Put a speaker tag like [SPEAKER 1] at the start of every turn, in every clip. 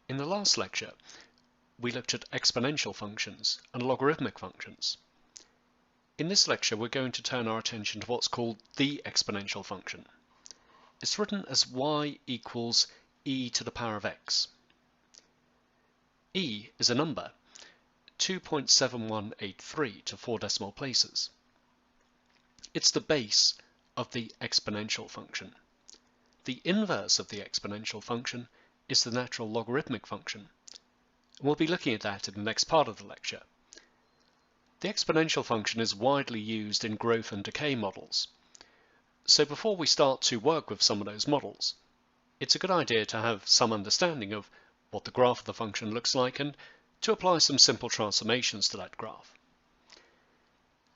[SPEAKER 1] In the last lecture, we looked at exponential functions and logarithmic functions. In this lecture, we're going to turn our attention to what's called the exponential function. It's written as y equals e to the power of x. E is a number, 2.7183 to 4 decimal places. It's the base of the exponential function. The inverse of the exponential function is the natural logarithmic function. And we'll be looking at that in the next part of the lecture. The exponential function is widely used in growth and decay models. So before we start to work with some of those models, it's a good idea to have some understanding of what the graph of the function looks like and to apply some simple transformations to that graph.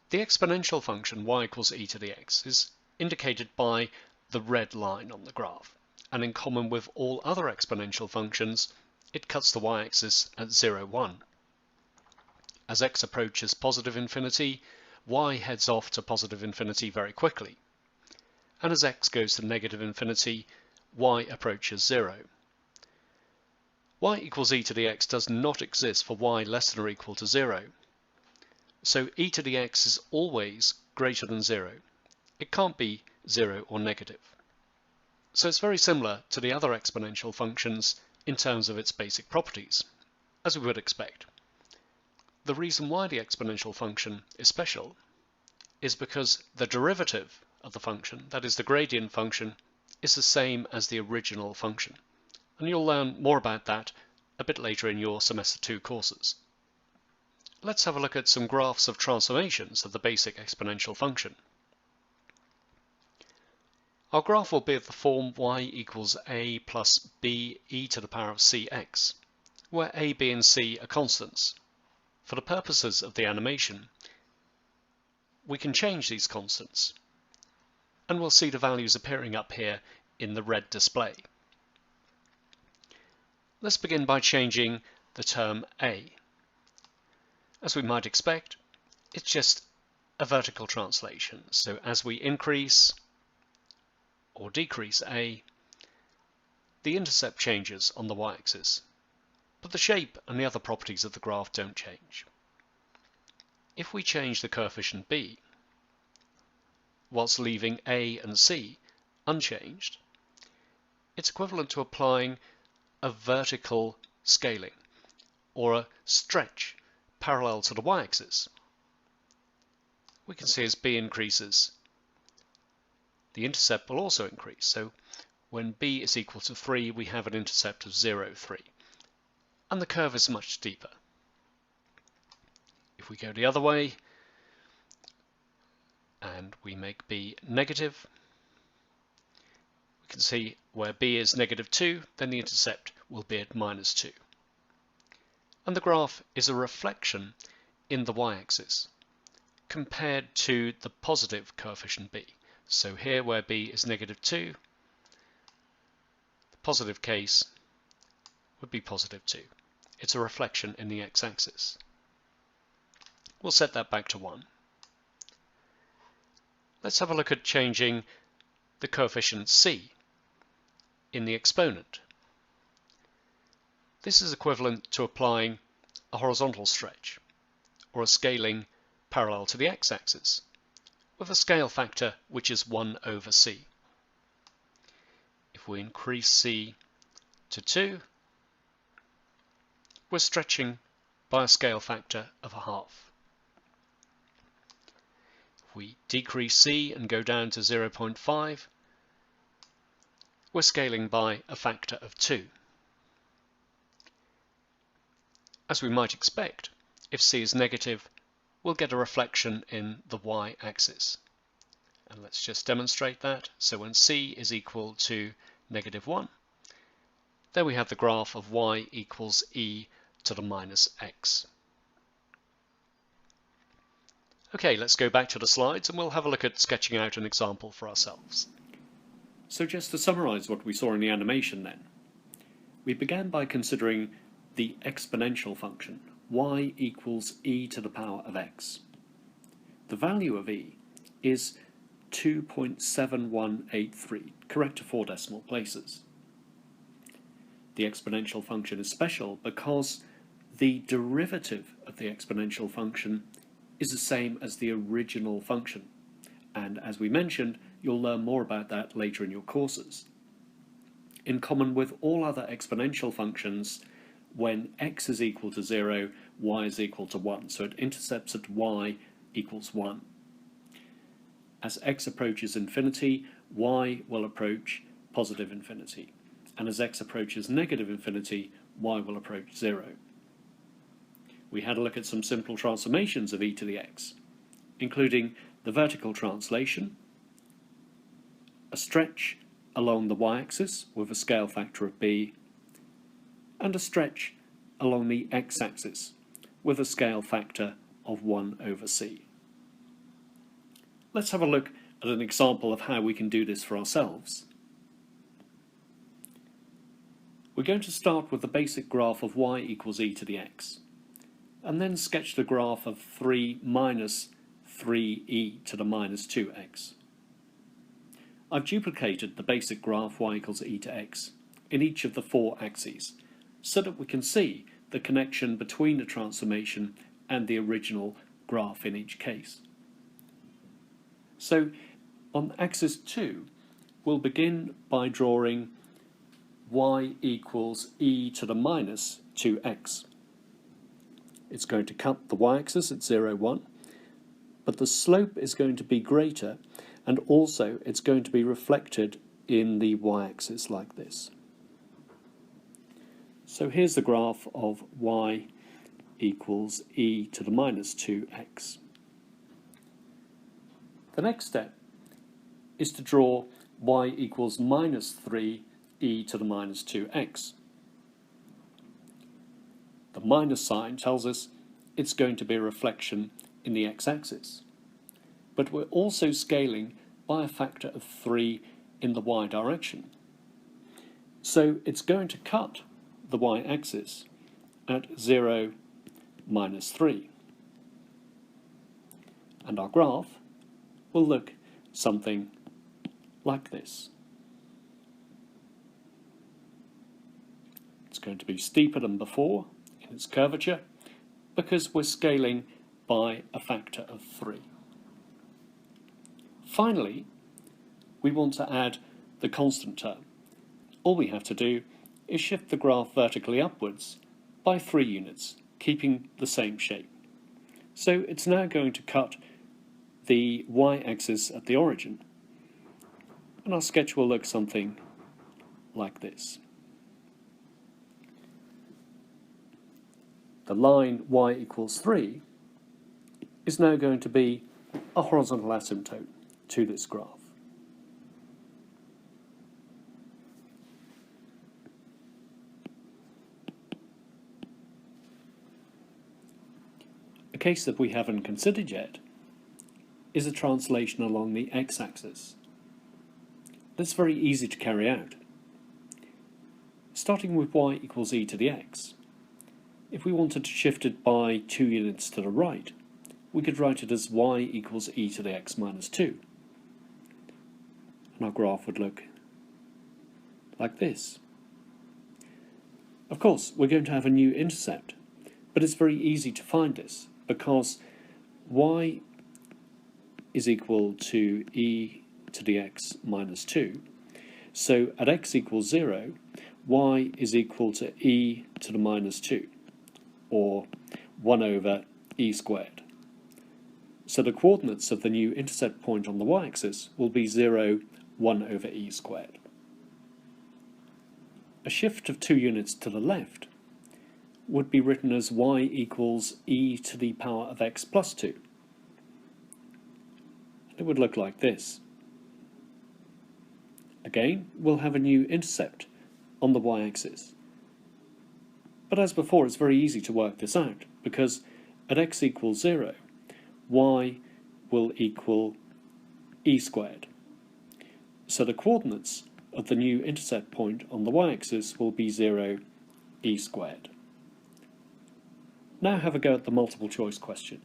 [SPEAKER 1] The exponential function y equals e to the x is indicated by the red line on the graph, and in common with all other exponential functions, it cuts the y-axis at 0, 1. As x approaches positive infinity, y heads off to positive infinity very quickly. And as x goes to negative infinity, y approaches 0. Y equals e to the x does not exist for y less than or equal to 0. So e to the x is always greater than 0. It can't be 0 or negative. So it's very similar to the other exponential functions in terms of its basic properties, as we would expect. The reason why the exponential function is special is because the derivative of the function, that is the gradient function, is the same as the original function. And you'll learn more about that a bit later in your Semester 2 courses. Let's have a look at some graphs of transformations of the basic exponential function. Our graph will be of the form y equals a plus b e to the power of cx, where a, b and c are constants. For the purposes of the animation, we can change these constants, and we'll see the values appearing up here in the red display. Let's begin by changing the term a. As we might expect, it's just a vertical translation. So as we increase or decrease a, the intercept changes on the y-axis, but the shape and the other properties of the graph don't change. If we change the coefficient b, whilst leaving a and c unchanged, it's equivalent to applying a vertical scaling, or a stretch parallel to the y-axis. We can see as b increases, the intercept will also increase. So when b is equal to 3, we have an intercept of 0, 3. And the curve is much steeper. If we go the other way, and we make b negative, we can see where b is negative 2, then the intercept will be at minus 2. And the graph is a reflection in the y-axis compared to the positive coefficient b. So here where b is negative 2, the positive case would be positive 2. It's a reflection in the x-axis. We'll set that back to 1. Let's have a look at changing the coefficient c in the exponent. This is equivalent to applying a horizontal stretch, or a scaling parallel to the x-axis, with a scale factor which is 1 over c. If we increase c to 2, we're stretching by a scale factor of a half. If we decrease c and go down to 0.5, we're scaling by a factor of 2. As we might expect, if c is negative, we'll get a reflection in the y-axis. And let's just demonstrate that. So when c is equal to negative 1, then we have the graph of y equals e to the minus x. Okay, let's go back to the slides and we'll have a look at sketching out an example for ourselves. So just to summarize what we saw in the animation then, we began by considering the exponential function, y equals e to the power of x. The value of e is 2.7183, correct to 4 decimal places. the exponential function is special because the derivative of the exponential function is the same as the original function. And as we mentioned, you'll learn more about that later in your courses. In common with all other exponential functions, when x is equal to 0, y is equal to 1. So it intercepts at y equals 1. As x approaches infinity, y will approach positive infinity. And as x approaches negative infinity, y will approach 0. We had a look at some simple transformations of e to the x, including the vertical translation, a stretch along the y-axis with a scale factor of b, and a stretch along the x-axis with a scale factor of 1 over c. Let's have a look at an example of how we can do this for ourselves. We're going to start with the basic graph of y equals e to the x, and then sketch the graph of 3 minus 3e to the minus 2x. I've duplicated the basic graph y equals e to x in each of the 4 axes, so that we can see the connection between the transformation and the original graph in each case. So on axis 2, we'll begin by drawing y equals e to the minus 2x. It's going to cut the y-axis at 0, 1, but the slope is going to be greater, and also it's going to be reflected in the y-axis like this. So here's the graph of y equals e to the minus 2x. The next step is to draw y equals minus 3e to the minus 2x. The minus sign tells us it's going to be a reflection in the x-axis. But we're also scaling by a factor of 3 in the y direction. So it's going to cut the y-axis at 0, minus 3. And our graph will look something like this. It's going to be steeper than before in its curvature because we're scaling by a factor of 3. Finally, we want to add the constant term. All we have to do is shift the graph vertically upwards by 3 units, keeping the same shape. So it's now going to cut the y-axis at the origin, and our sketch will look something like this. The line y equals 3 is now going to be a horizontal asymptote to this graph. A case that we haven't considered yet is a translation along the x-axis. That's very easy to carry out. Starting with y equals e to the x, if we wanted to shift it by 2 units to the right, we could write it as y equals e to the x minus 2. And our graph would look like this. Of course, we're going to have a new intercept, but it's very easy to find this because y is equal to e to the x minus 2. So at x equals 0, y is equal to e to the minus 2, or 1 over e squared. So the coordinates of the new intercept point on the y-axis will be 0, 1 over e squared. A shift of 2 units to the left would be written as y equals e to the power of x plus 2. It would look like this. Again, we'll have a new intercept on the y-axis. But as before, it's very easy to work this out, because at x equals 0, y will equal e squared. So the coordinates of the new intercept point on the y-axis will be 0, e squared. Now have a go at the multiple choice question.